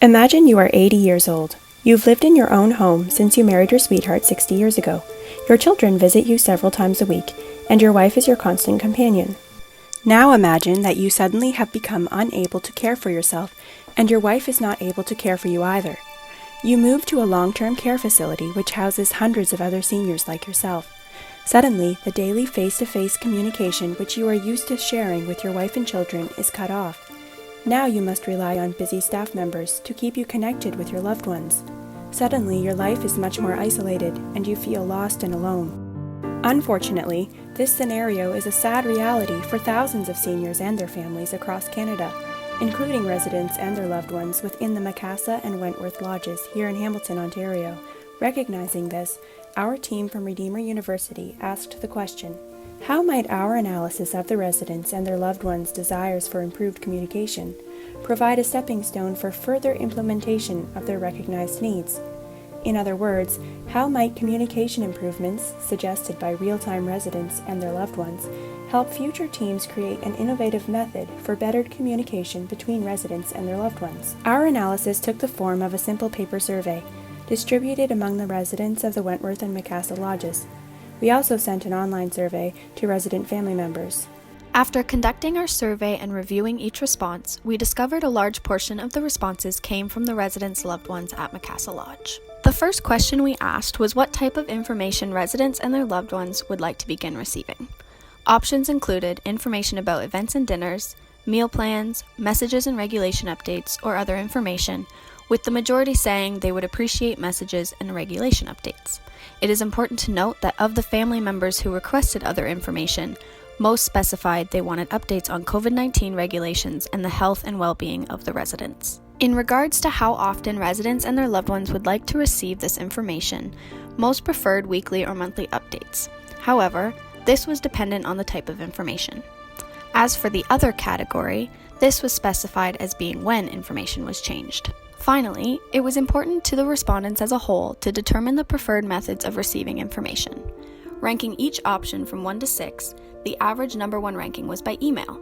Imagine you are 80 years old. You've lived in your own home since you married your sweetheart 60 years ago. Your children visit you several times a week, and your wife is your constant companion. Now imagine that you suddenly have become unable to care for yourself, and your wife is not able to care for you either. You move to a long-term care facility which houses hundreds of other seniors like yourself. Suddenly, the daily face-to-face communication which you are used to sharing with your wife and children is cut off. Now you must rely on busy staff members to keep you connected with your loved ones. Suddenly, your life is much more isolated, and you feel lost and alone. Unfortunately, this scenario is a sad reality for thousands of seniors and their families across Canada, including residents and their loved ones within the Macassa and Wentworth Lodges here in Hamilton, Ontario. Recognizing this, our team from Redeemer University asked the question, how might our analysis of the residents and their loved ones' desires for improved communication provide a stepping stone for further implementation of their recognized needs? In other words, how might communication improvements suggested by real-time residents and their loved ones help future teams create an innovative method for better communication between residents and their loved ones? Our analysis took the form of a simple paper survey, distributed among the residents of the Wentworth and Macassa lodges. We also sent an online survey to resident family members. After conducting our survey and reviewing each response, we discovered a large portion of the responses came from the residents' loved ones at Macassa Lodge. The first question we asked was what type of information residents and their loved ones would like to begin receiving. Options included information about events and dinners, meal plans, messages and regulation updates, or other information, with the majority saying they would appreciate messages and regulation updates. It is important to note that of the family members who requested other information, most specified they wanted updates on COVID-19 regulations and the health and well-being of the residents. In regards to how often residents and their loved ones would like to receive this information, most preferred weekly or monthly updates. However, this was dependent on the type of information. As for the other category, this was specified as being when information was changed. Finally, it was important to the respondents as a whole to determine the preferred methods of receiving information. Ranking each option from 1 to 6, the average number 1 ranking was by email.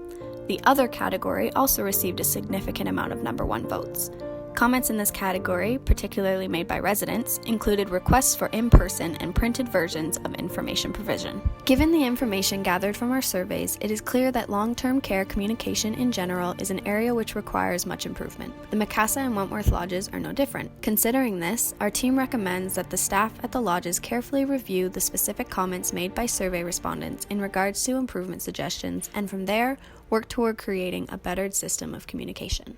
The other category also received a significant amount of number 1 votes. Comments in this category, particularly made by residents, included requests for in-person and printed versions of information provision. Given the information gathered from our surveys, it is clear that long-term care communication in general is an area which requires much improvement. The Macassa and Wentworth lodges are no different. Considering this, our team recommends that the staff at the lodges carefully review the specific comments made by survey respondents in regards to improvement suggestions, and from there, work toward creating a bettered system of communication.